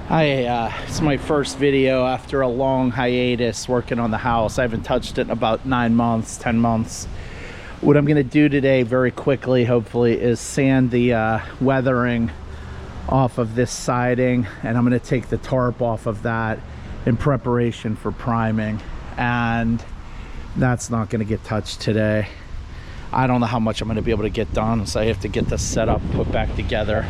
It's my first video after a long hiatus working on the house. I haven't touched it in about 9 months, 10 months. What I'm going to do today very quickly, hopefully, is sand the weathering off of this siding, and I'm going to take the tarp off of that in preparation for priming, and that's not going to get touched today. I don't know how much I'm going to be able to get done, so I have to get this set up, put back together.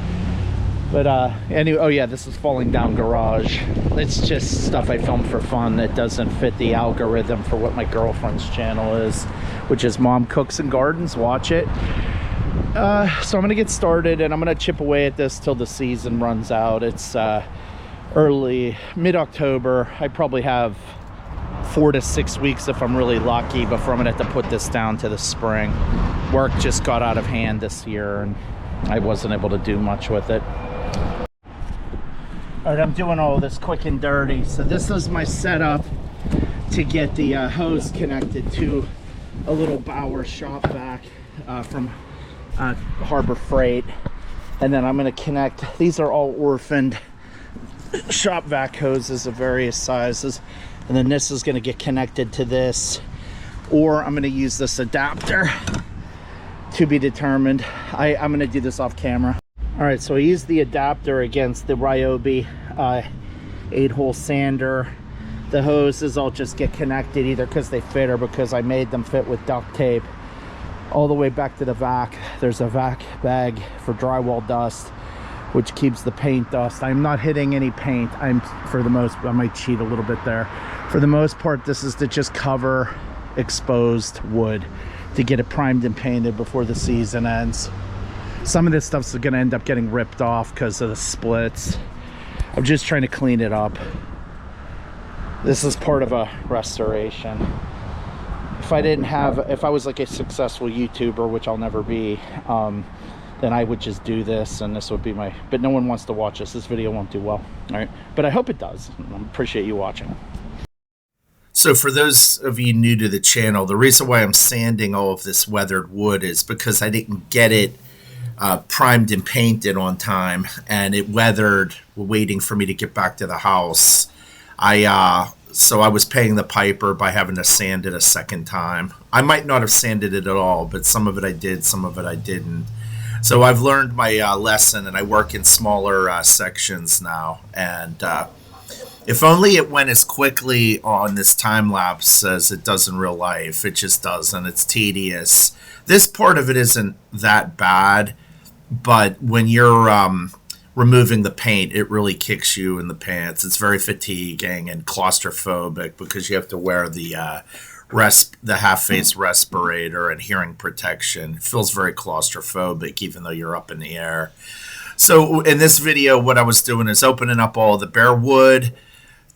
But anyway, oh yeah, this is falling down garage. It's just stuff I filmed for fun that doesn't fit the algorithm for what my girlfriend's channel is, which is Mom Cooks and Gardens. Watch it. So I'm gonna get started, and I'm gonna chip away at this till the season runs out. It's early, mid-October. I probably have 4 to 6 weeks if I'm really lucky before I'm gonna have to put this down to the spring. Work just got out of hand this year, and I wasn't able to do much with it. All right, I'm doing all this quick and dirty. So this is my setup to get the hose connected to a little Bauer shop vac from Harbor Freight. And then I'm gonna connect, these are all orphaned shop vac hoses of various sizes. And then this is gonna get connected to this, or I'm gonna use this adapter, to be determined. I'm gonna do this off camera. All right, so I used the adapter against the Ryobi 8-hole sander. The hoses all just get connected either because they fit or because I made them fit with duct tape all the way back to the vac. There's a vac bag for drywall dust, which keeps the paint dust. I'm not hitting any paint. I might cheat a little bit there. For the most part, this is to just cover exposed wood to get it primed and painted before the season ends. Some of this stuff's gonna end up getting ripped off because of the splits. I'm just trying to clean it up. This is part of a restoration. If I was like a successful YouTuber, which I'll never be, then I would just do this, and this would be but no one wants to watch this. This video won't do well, all right? But I hope it does. I appreciate you watching. So for those of you new to the channel, the reason why I'm sanding all of this weathered wood is because I didn't get it primed and painted on time, and it weathered waiting for me to get back to the house. So I was paying the piper by having to sand it a second time. I might not have sanded it at all, but some of it I did, some of it I didn't. So I've learned my lesson, and I work in smaller sections now, and if only it went as quickly on this time lapse as it does in real life. It just doesn't. It's tedious. This part of it isn't that bad, but when you're removing the paint, it really kicks you in the pants. It's very fatiguing and claustrophobic because you have to wear the half-face respirator and hearing protection. It feels very claustrophobic even though you're up in the air. So in this video, what I was doing is opening up all the bare wood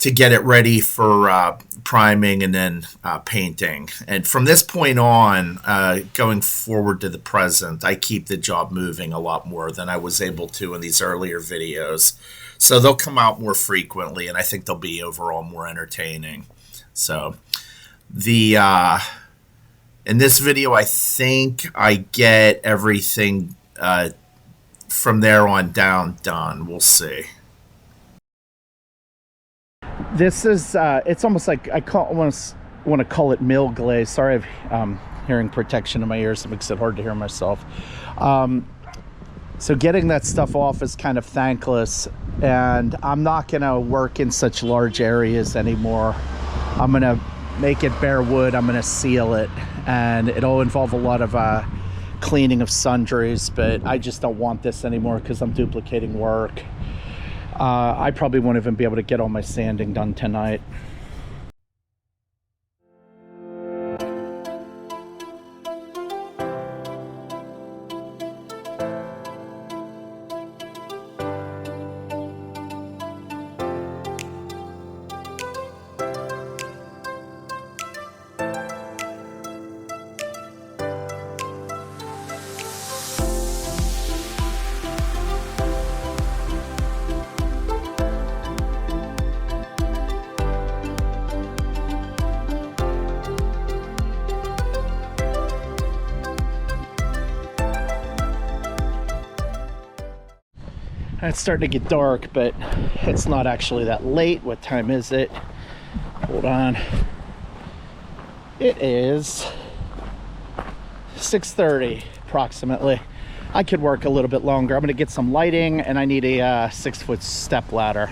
to get it ready for priming and then painting. And from this point on, going forward to the present, I keep the job moving a lot more than I was able to in these earlier videos. So they'll come out more frequently, and I think they'll be overall more entertaining. So in this video, I think I get everything from there on down done. We'll see. This is it's almost like I want to call it mill glaze. Sorry, I've hearing protection in my ears. It makes it hard to hear myself. So getting that stuff off is kind of thankless, and I'm not gonna work in such large areas anymore. I'm gonna make it bare wood. I'm gonna seal it, and it'll involve a lot of cleaning of sundries, but I just don't want this anymore because I'm duplicating work. I probably won't even be able to get all my sanding done tonight. It's starting to get dark, but it's not actually that late. What time is it? Hold on. It is 6:30 approximately. I could work a little bit longer. I'm gonna get some lighting, and I need a 6-foot step ladder.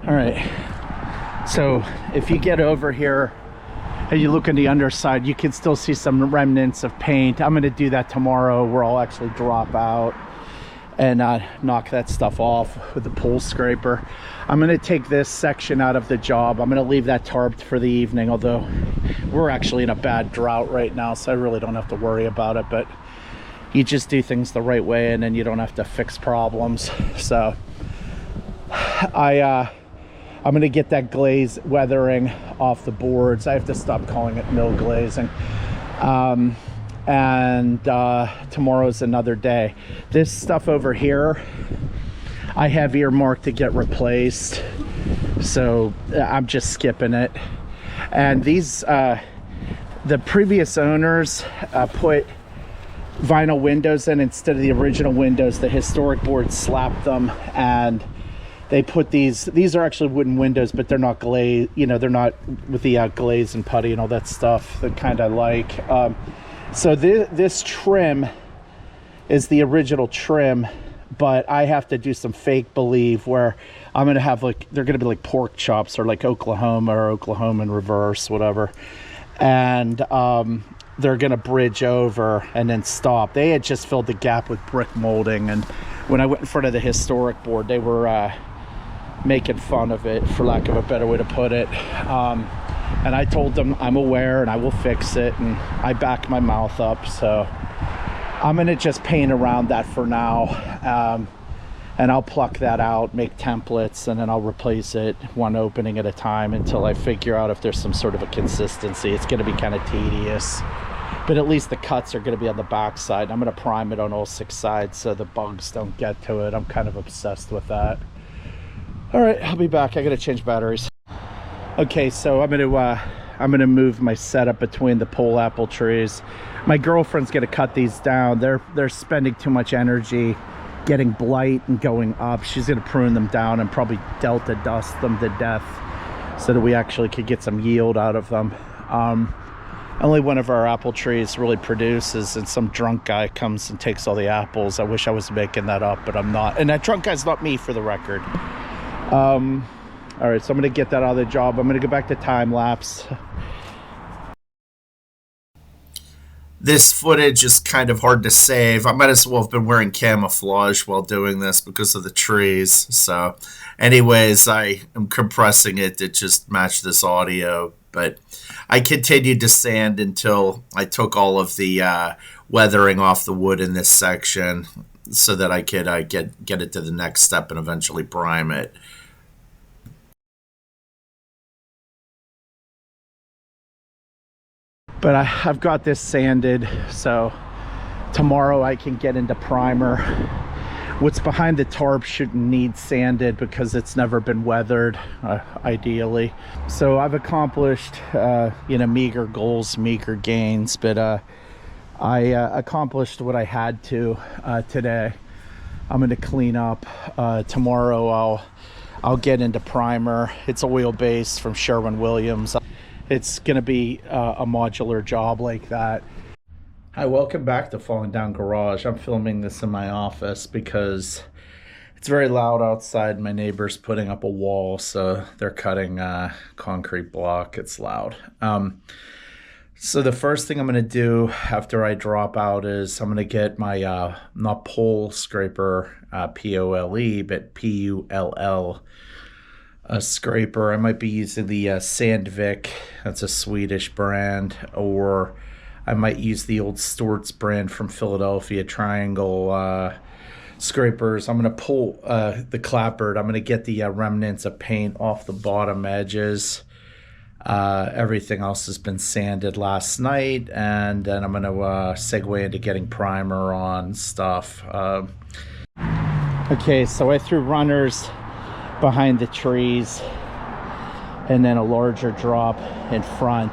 All right, so if you get over here and you look on the underside, you can still see some remnants of paint. I'm going to do that tomorrow, where I'll actually drop out and knock that stuff off with the pole scraper. I'm going to take this section out of the job. I'm going to leave that tarped for the evening, although we're actually in a bad drought right now, so I really don't have to worry about it. But you just do things the right way, and then you don't have to fix problems. So I'm gonna get that glaze weathering off the boards. I have to stop calling it mill glazing. And tomorrow's another day. This stuff over here, I have earmarked to get replaced, so I'm just skipping it. And these, the previous owners put vinyl windows in instead of the original windows. The historic board slapped them, and they put these are actually wooden windows, but they're not glazed, you know, they're not with the glaze and putty and all that stuff that kind of like. So this trim is the original trim, but I have to do some fake believe where I'm gonna have like, they're gonna be like pork chops, or like Oklahoma or Oklahoma in reverse, whatever. And they're gonna bridge over and then stop. They had just filled the gap with brick molding, and when I went in front of the historic board, they were making fun of it, for lack of a better way to put it. And I told them I'm aware and I will fix it, and I backed my mouth up. So I'm gonna just paint around that for now, and I'll pluck that out, make templates, and then I'll replace it one opening at a time until I figure out if there's some sort of a consistency. It's gonna be kind of tedious, but at least the cuts are gonna be on the back side. I'm gonna prime it on all 6 sides so the bugs don't get to it. I'm kind of obsessed with that. All right, I'll be back. I gotta change batteries. Okay, so I'm gonna move my setup between the pole apple trees. My girlfriend's gonna cut these down. They're spending too much energy getting blight and going up. She's gonna prune them down and probably delta dust them to death so that we actually could get some yield out of them. Only one of our apple trees really produces, and some drunk guy comes and takes all the apples. I wish I was making that up, but I'm not. And that drunk guy's not me, for the record. All right, so I'm gonna get that out of the job. I'm gonna go back to time lapse. This footage is kind of hard to save. I might as well have been wearing camouflage while doing this because of the trees. So anyways, I am compressing it to just match this audio. But I continued to sand until I took all of the weathering off the wood in this section so that I could get it to the next step and eventually prime it. But I've got this sanded, so tomorrow I can get into primer. What's behind the tarp shouldn't need sanded because it's never been weathered, ideally. So I've accomplished, meager goals, meager gains, but I accomplished what I had to today. I'm going to clean up. Tomorrow I'll get into primer. It's oil-based from Sherwin. It's going to be a modular job like that. Hi, welcome back to Falling Down Garage. I'm filming this in my office because it's very loud outside. My neighbor's putting up a wall, so they're cutting concrete block. It's loud. So the first thing I'm going to do after I drop out is I'm going to get my, not pole scraper, P-O-L-E, but P-U-L-L scraper. I might be using the Sandvik. That's a Swedish brand, or I might use the old Stort's brand from Philadelphia, triangle scrapers. I'm going to pull the clapboard. I'm going to get the remnants of paint off the bottom edges. Everything else has been sanded last night, and then I'm going to segue into getting primer on stuff. Okay, so I threw runners behind the trees and then a larger drop in front.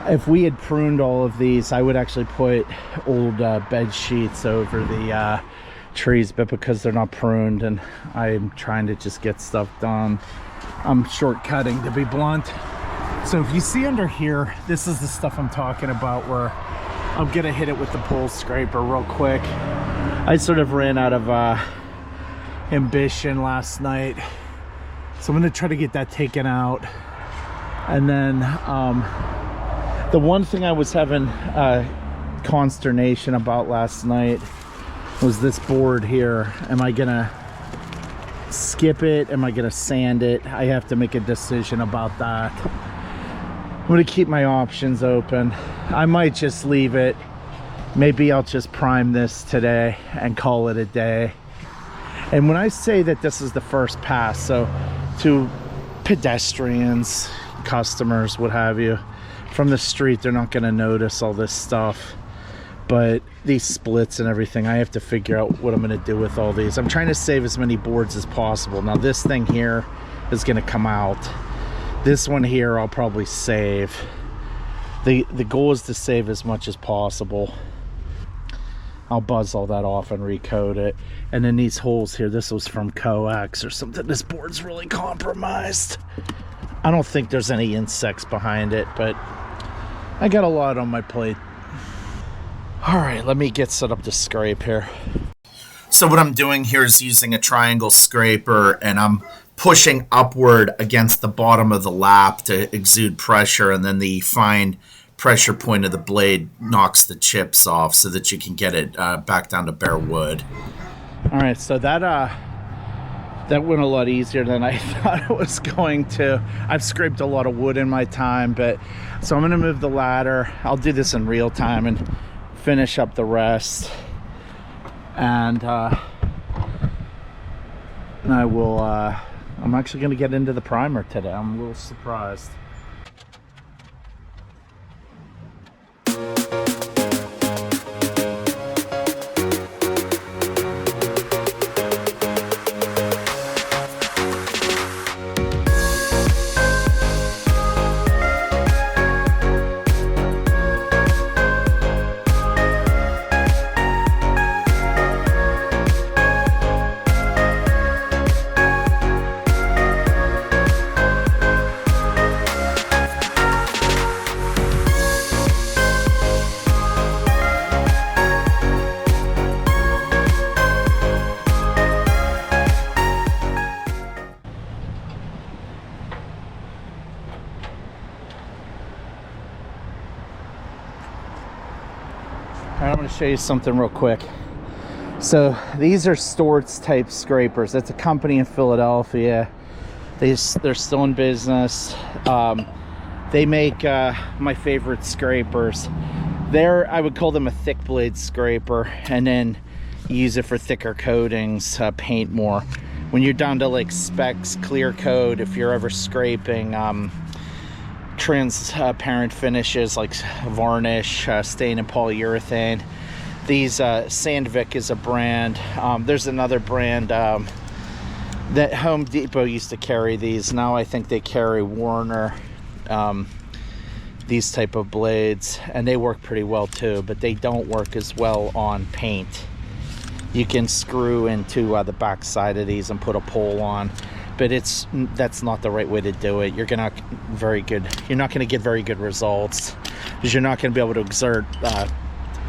If we had pruned all of these, I would actually put old bed sheets over the trees, but because they're not pruned and I'm trying to just get stuff done, I'm shortcutting, to be blunt. So if you see under here, this is the stuff I'm talking about, where I'm gonna hit it with the pole scraper real quick. I sort of ran out of ambition last night, so I'm gonna try to get that taken out. And then the one thing I was having consternation about last night was this board here. Am I gonna skip it? Am I gonna sand it? I have to make a decision about that. I'm gonna keep my options open. I might just leave it. Maybe I'll just prime this today and call it a day. And when I say that this is the first pass, so to pedestrians, customers, what have you, from the street, they're not going to notice all this stuff. But these splits and everything, I have to figure out what I'm going to do with all these. I'm trying to save as many boards as possible. Now this thing here is going to come out. This one here I'll probably save. The goal is to save as much as possible. I'll buzz all that off and recoat it. And then these holes here, this was from coax or something. This board's really compromised. I don't think there's any insects behind it, but I got a lot on my plate. All right, let me get set up to scrape here. So what I'm doing here is using a triangle scraper, and I'm pushing upward against the bottom of the lap to exude pressure, and then the fine pressure point of the blade knocks the chips off so that you can get it back down to bare wood. All right, so that went a lot easier than I thought it was going to. I've scraped a lot of wood in my time, but so I'm gonna move the ladder. I'll do this in real time and finish up the rest, and I will I'm actually gonna get into the primer today. I'm a little surprised. I'm going to show you something real quick. So these are Stort's type scrapers. That's a company in Philadelphia. They're still in business. They make my favorite scrapers. I would call them a thick blade scraper, and then use it for thicker coatings, paint more. When you're down to like specs, clear coat, if you're ever scraping transparent finishes like varnish, stain and polyurethane, these Sandvik is a brand. There's another brand that Home Depot used to carry these. Now I think they carry Warner, these type of blades, and they work pretty well too, but they don't work as well on paint. You can screw into the back side of these and put a pole on, but that's not the right way to do it. You're not going to get very good results, because you're not going to be able to exert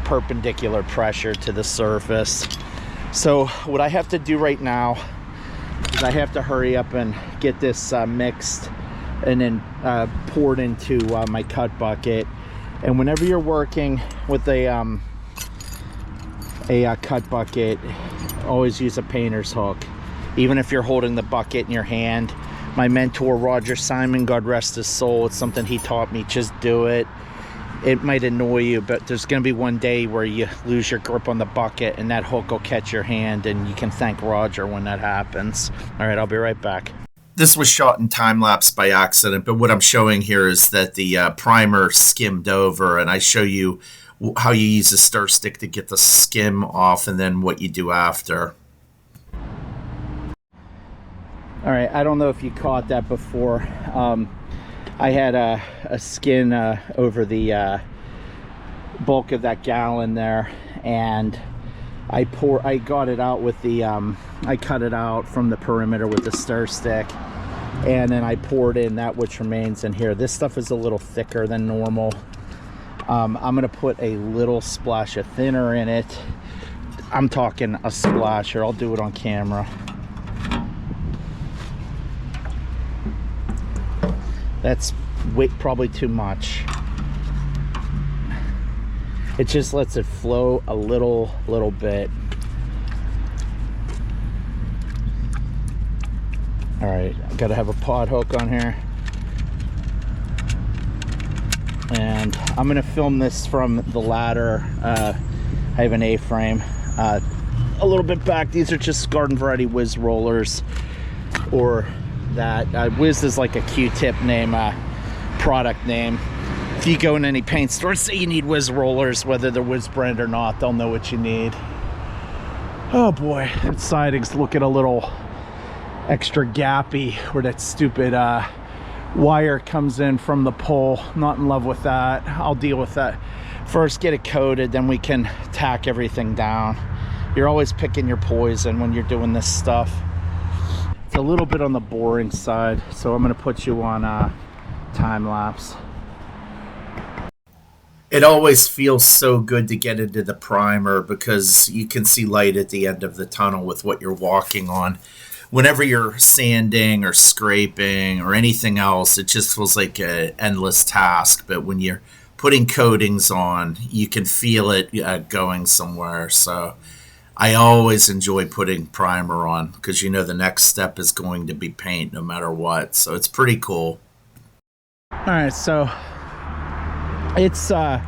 perpendicular pressure to the surface. So what I have to do right now is I have to hurry up and get this mixed and then poured into my cut bucket. And whenever you're working with a cut bucket, always use a painter's hook. Even if you're holding the bucket in your hand. My mentor Roger Simon, God rest his soul, it's something he taught me, just do it. It might annoy you, but there's going to be one day where you lose your grip on the bucket and that hook will catch your hand, and you can thank Roger when that happens. All right, I'll be right back. This was shot in time-lapse by accident, but what I'm showing here is that the primer skimmed over, and I show you how you use a stir stick to get the skim off and then what you do after. All right, I don't know if you caught that before. I had a skin over the bulk of that gallon there, and I got it out with the I cut it out from the perimeter with the stir stick, and then I poured in that which remains in here. This stuff is a little thicker than normal. I'm gonna put a little splash of thinner in it. I'm talking a splash here. I'll do it on camera. That's probably too much. It just lets it flow a little bit. All right, I gotta have a pod hook on here. And I'm gonna film this from the ladder. I have an A-frame. A little bit back, these are just garden variety whiz rollers, or that Whiz is like a Q-tip name, product name. If you go in any paint store, say you need Whiz rollers, whether they're Whiz brand or not, they'll know what you need. Oh boy, that siding's looking a little extra gappy where that stupid wire comes in from the pole. Not in love with that. I'll deal with that. First get it coated, then we can tack everything down. You're always picking your poison when you're doing this stuff. A little bit on the boring side, so I'm going to put you on time lapse. It always feels so good to get into the primer because you can see light at the end of the tunnel with what you're walking on. Whenever you're sanding or scraping or anything else, it just feels like an endless task. But when you're putting coatings on, you can feel it going somewhere. So I always enjoy putting primer on because you know the next step is going to be paint no matter what. So it's pretty cool. All right, so it's I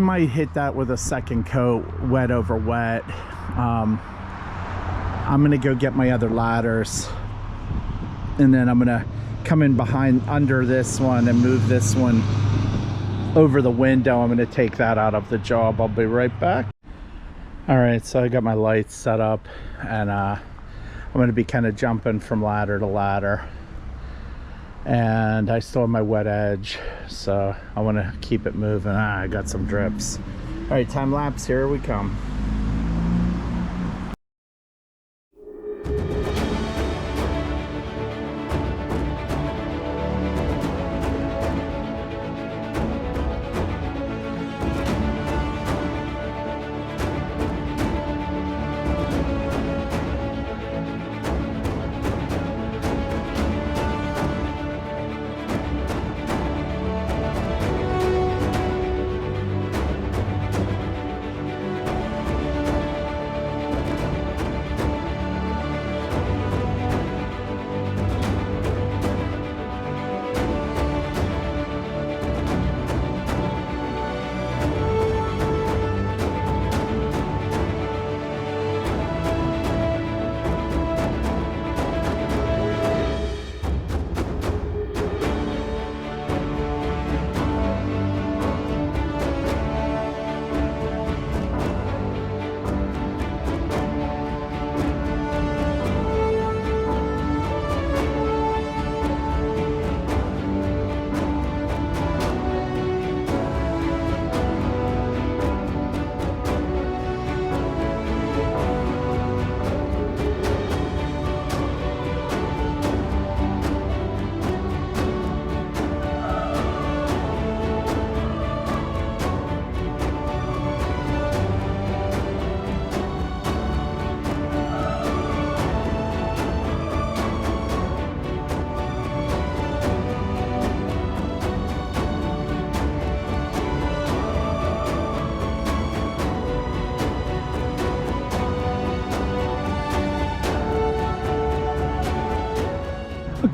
might hit that with a second coat, wet over wet. I'm gonna go get my other ladders, and then I'm gonna come in behind under this one and move this one over the window. I'm gonna take that out of the job. I'll be right back. All right, so I got my lights set up, and I'm going to be kind of jumping from ladder to ladder, and I still have my wet edge, so I want to keep it moving. I got some drips. All right, time lapse, here we come.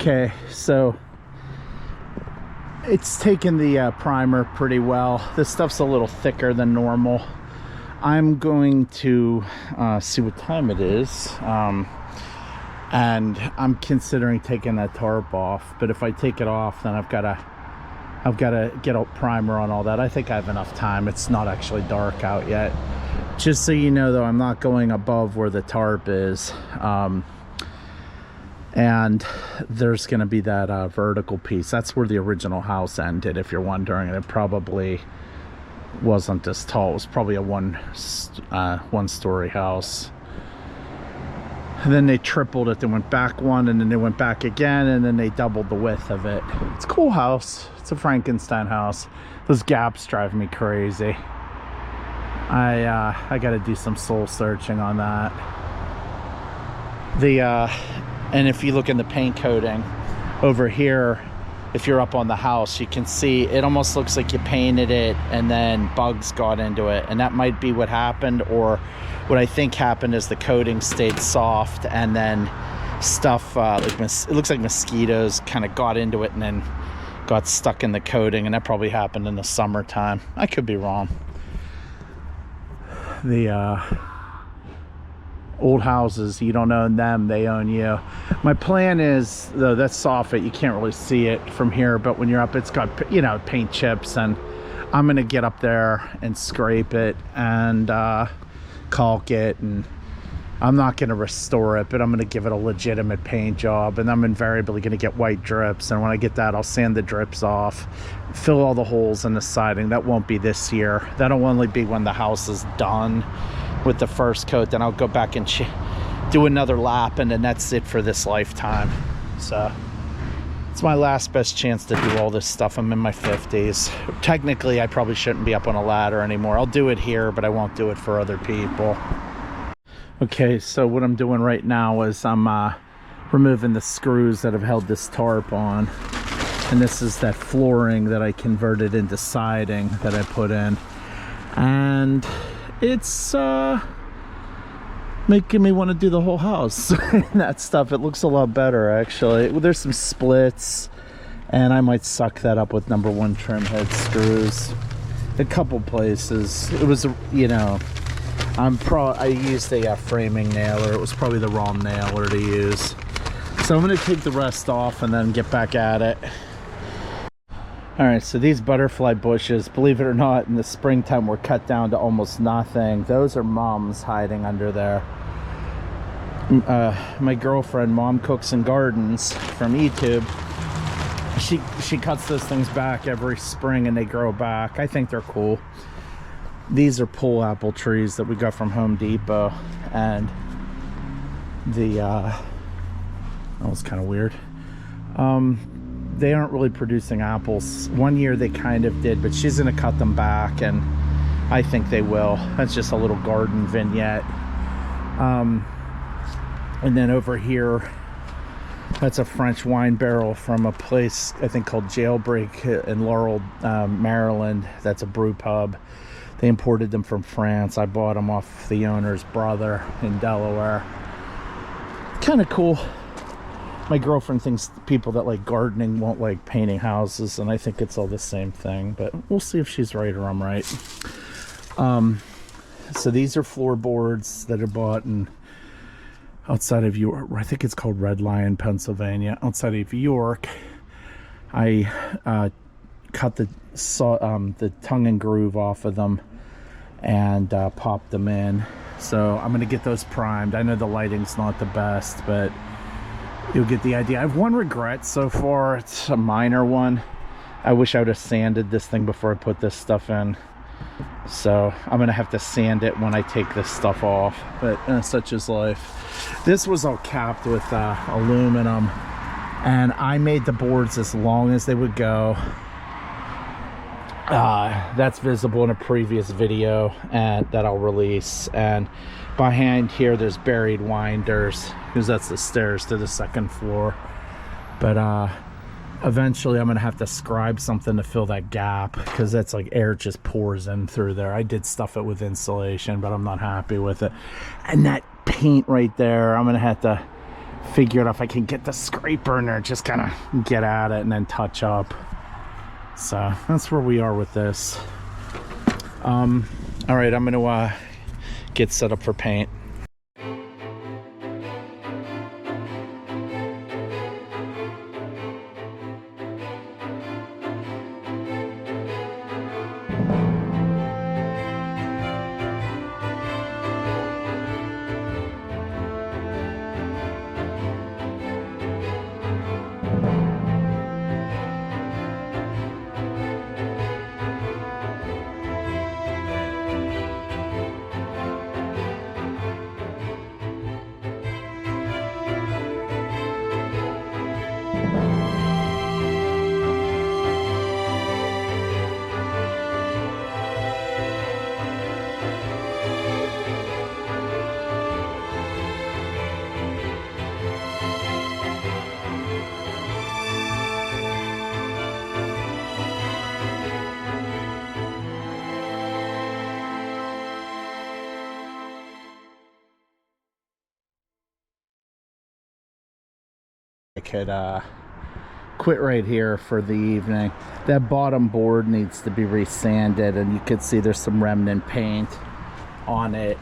Okay, so it's taken the primer pretty well. This stuff's a little thicker than normal. I'm going to see what time it is, and I'm considering taking that tarp off. But if I take it off, then I've got to get a primer on all that. I think I have enough time. It's not actually dark out yet. Just so you know, though, I'm not going above where the tarp is. And there's going to be that vertical piece. That's where the original house ended, if you're wondering. It probably wasn't this tall. It was probably a one-story house. And then they tripled it. They went back one, and then they went back again, and then they doubled the width of it. It's a cool house. It's a Frankenstein house. Those gaps drive me crazy. I got to do some soul searching on that. And if you look in the paint coating over here, if you're up on the house, you can see it almost looks like you painted it and then bugs got into it. And that might be what happened, or what I think happened is the coating stayed soft, and then stuff, it looks like mosquitoes kind of got into it and then got stuck in the coating, and that probably happened in the summertime. I could be wrong. The old houses, you don't own them, they own you. My plan is, though, that's soffit, you can't really see it from here, but when you're up, it's got, you know, paint chips, and I'm gonna get up there and scrape it and caulk it, and I'm not gonna restore it, but I'm gonna give it a legitimate paint job, and I'm invariably gonna get white drips, and when I get that, I'll sand the drips off, fill all the holes in the siding. That won't be this year. That'll only be when the house is done with the first coat. Then I'll go back and do another lap, and then that's it for this lifetime. So it's my last best chance to do all this stuff. I'm in my 50s. Technically, I probably shouldn't be up on a ladder anymore. I'll do it here, but I won't do it for other people. Okay, so what I'm doing right now is I'm removing the screws that have held this tarp on. And this is that flooring that I converted into siding that I put in. And it's making me want to do the whole house. That stuff, it looks a lot better, actually. There's some splits, and I might suck that up with #1 trim head screws. A couple places. It was, you know, I used a framing nailer. It was probably the wrong nailer to use. So I'm going to take the rest off and then get back at it. Alright, so these butterfly bushes, believe it or not, in the springtime were cut down to almost nothing. Those are mums hiding under there. My girlfriend, Mom Cooks and Gardens from YouTube, she cuts those things back every spring and they grow back. I think they're cool. These are pole apple trees that we got from Home Depot, and that was kind of weird. They aren't really producing apples. One year they kind of did, but she's gonna cut them back, and I think they will. That's just a little garden vignette. And then over here, that's a French wine barrel from a place I think called Jailbreak in Laurel, Maryland. That's a brew pub. They imported them from France. I bought them off the owner's brother in Delaware. Kind of cool. My girlfriend thinks people that like gardening won't like painting houses, and I think it's all the same thing, but we'll see if she's right or I'm right. So these are floorboards that are bought in outside of York. I think it's called Red Lion, Pennsylvania, outside of York. I cut the tongue and groove off of them and popped them in. So I'm gonna get those primed. I know the lighting's not the best, but you'll get the idea. I have one regret so far. It's a minor one. I wish I would have sanded this thing before I put this stuff in. So I'm gonna have to sand it when I take this stuff off, but such is life. This was all capped with aluminum, and I made the boards as long as they would go. That's visible in a previous video and that I'll release. And behind here there's buried winders, because that's the stairs to the second floor. But eventually I'm gonna have to scribe something to fill that gap, because that's like air just pours in through there. I did stuff it with insulation, but I'm not happy with it. And that paint right there, I'm gonna have to figure out if I can get the scraper in there, just kind of get at it and then touch up. So that's where we are with this. All right, I'm gonna get set up for paint. I could quit right here for the evening. That bottom board needs to be resanded, and you can see there's some remnant paint on it.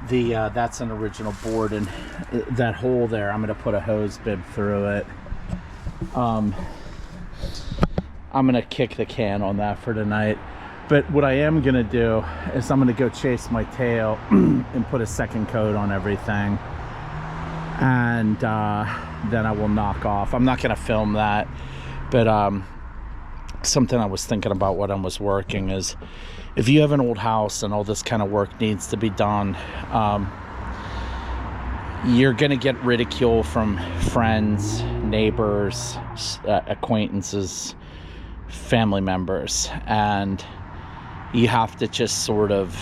That's an original board, and that hole there, I'm gonna put a hose bib through it. I'm gonna kick the can on that for tonight. But what I am gonna do is I'm gonna go chase my tail and put a second coat on everything, and then I will knock off. I'm not gonna film that, but something I was thinking about when I was working is, if you have an old house and all this kind of work needs to be done, you're gonna get ridicule from friends, neighbors, acquaintances, family members, and you have to just sort of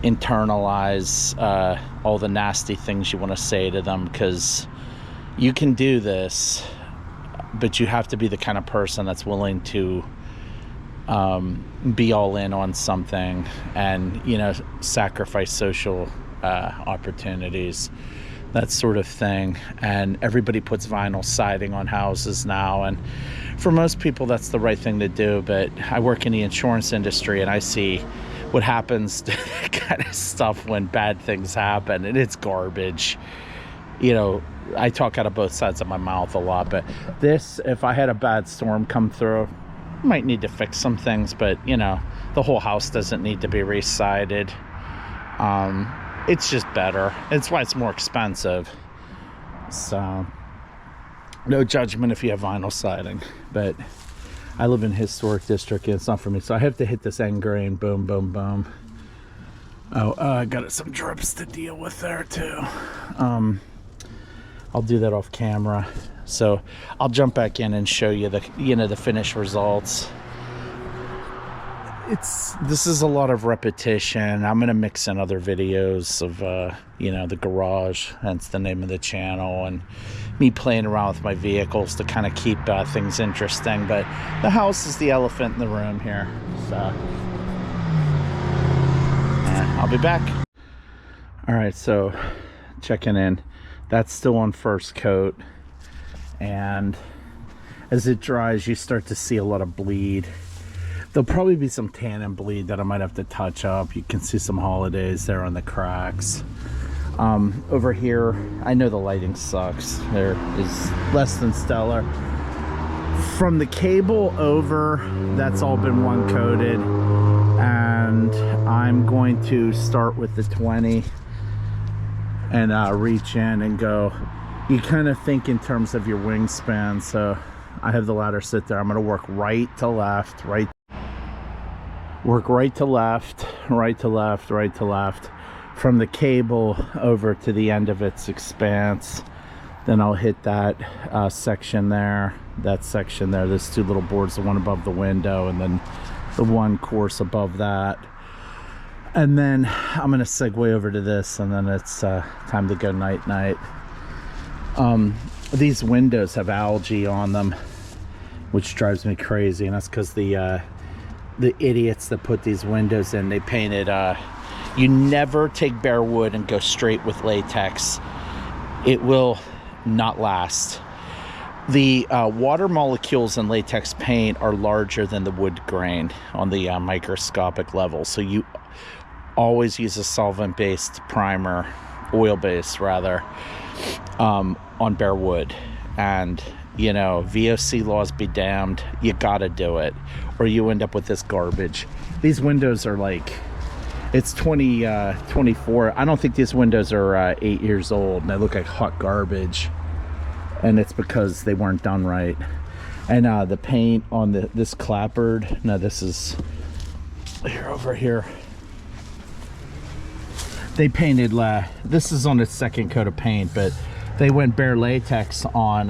internalize all the nasty things you want to say to them, because you can do this, but you have to be the kind of person that's willing to be all in on something and, you know, sacrifice social opportunities, that sort of thing. And everybody puts vinyl siding on houses now, and for most people that's the right thing to do. But I work in the insurance industry, and I see what happens to that kind of stuff when bad things happen, and it's garbage. You know, I talk out of both sides of my mouth a lot, but this, if I had a bad storm come through, might need to fix some things, but you know, the whole house doesn't need to be re-sided. It's just better. It's why it's more expensive. So no judgment if you have vinyl siding, but I live in a historic district and it's not for me, so I have to hit this end grain. Boom, boom, boom. Oh, I got some drips to deal with there too. I'll do that off camera, so I'll jump back in and show you the finished results. This is a lot of repetition. I'm gonna mix in other videos of the garage, hence the name of the channel, and me playing around with my vehicles to kind of keep things interesting. But the house is the elephant in the room here, so I'll be back. All right, so checking in. That's still on first coat, and as it dries you start to see a lot of bleed. There'll probably be some tannin bleed that I might have to touch up. You can see some holidays there on the cracks. Over here, I know the lighting sucks. There is less than stellar. From the cable over, that's all been one coated, and I'm going to start with the 20 and reach in and go. You kind of think in terms of your wingspan, so I have the ladder sit there. I'm going to work right to left, work right to left, right to left, right to left, from the cable over to the end of its expanse. Then I'll hit that section there, there's two little boards, the one above the window and then the one course above that. And then I'm gonna segue over to this, and then it's time to go night night. These windows have algae on them, which drives me crazy, and that's because the idiots that put these windows in, they painted You never take bare wood and go straight with latex. It will not last. The water molecules in latex paint are larger than the wood grain on the microscopic level. So you always use a solvent-based primer, oil-based rather, on bare wood. And, you know, VOC laws be damned. You gotta do it, or you end up with this garbage. These windows are like, it's 2024. I don't think these windows are 8 years old, and they look like hot garbage. And it's because they weren't done right. And the paint on this clapboard, no, this is here, over here. They painted, this is on its second coat of paint, but they went bare latex on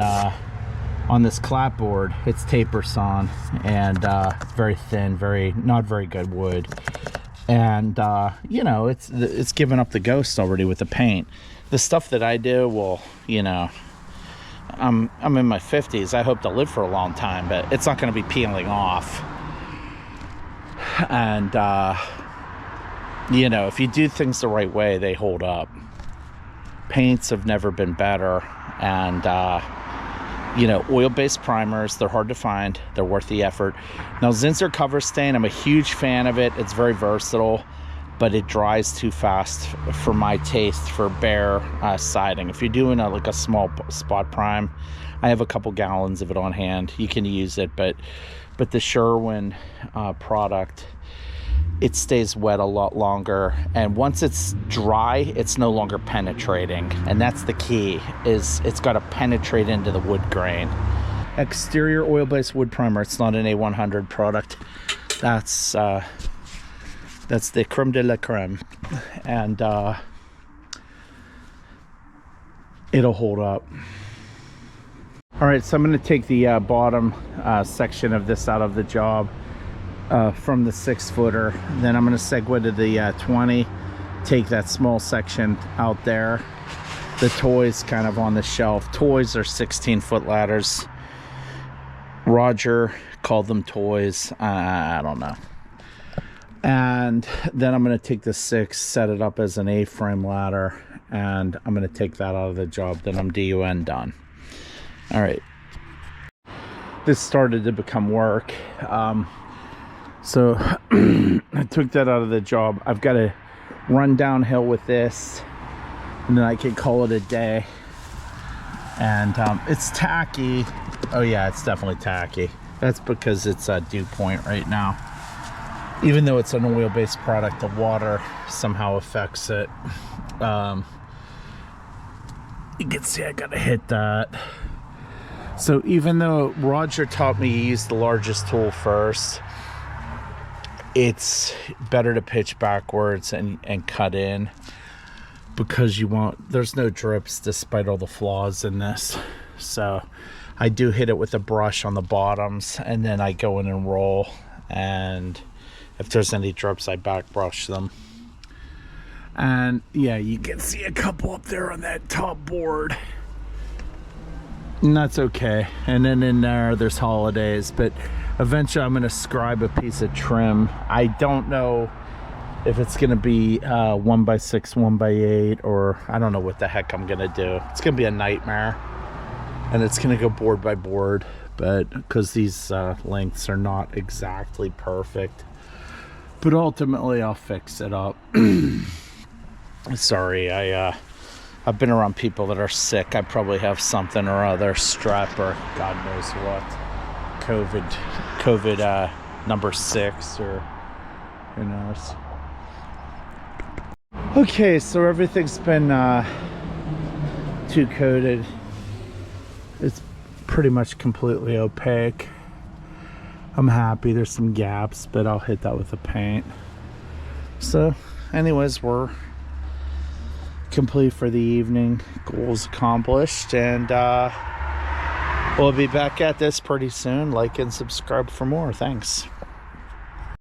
this clapboard. It's taper sawn, and very thin, not very good wood. And you know, it's given up the ghost already with the paint. The stuff that I do, well, you know, I'm in my 50s. I hope to live for a long time, but it's not going to be peeling off. And you know, if you do things the right way, they hold up. Paints have never been better. And you know, oil-based primers, they're hard to find. They're worth the effort. Now, Zinsser Cover Stain, I'm a huge fan of it. It's very versatile, but it dries too fast for my taste for bare siding. If you're doing like a small spot prime, I have a couple gallons of it on hand. You can use it, but the Sherwin product, it stays wet a lot longer, and once it's dry, it's no longer penetrating, and that's the key, is it's got to penetrate into the wood grain. Exterior oil-based wood primer, it's not an A100 product. That's the creme de la creme, and it'll hold up. All right, so I'm going to take the bottom section of this out of the job from the 6-footer. Then I'm going to segue to the 20, take that small section out there. The toys kind of on the shelf. Toys are 16-foot ladders. Roger called them toys. I don't know. And then I'm going to take the 6, set it up as an A-frame ladder, and I'm going to take that out of the job. Then I'm DUN done. All right. This started to become work. So I took that out of the job. I've got to run downhill with this, and then I can call it a day. And it's tacky. Oh yeah, it's definitely tacky. That's because it's a dew point right now. Even though it's an oil-based product, the water somehow affects it. You can see I gotta hit that. So even though Roger taught me to use the largest tool first, it's better to pitch backwards and cut in, because there's no drips despite all the flaws in this. So I do hit it with a brush on the bottoms, and then I go in and roll, and if there's any drips, I back brush them. And yeah, you can see a couple up there on that top board, and that's okay. And then in there's holidays, but eventually I'm going to scribe a piece of trim. I don't know if it's going to be 1x6, 1x8, or I don't know what the heck I'm going to do. It's going to be a nightmare, and it's going to go board by board, but because these lengths are not exactly perfect. But ultimately I'll fix it up. Sorry, I've been around people that are sick. I probably have something or other, strep or God knows what. COVID number 6, or who knows. Okay, so everything's been 2-coated. It's pretty much completely opaque. I'm happy. There's some gaps, but I'll hit that with the paint. So anyways, we're complete for the evening. Goals accomplished, and we'll be back at this pretty soon. Like and subscribe for more. Thanks.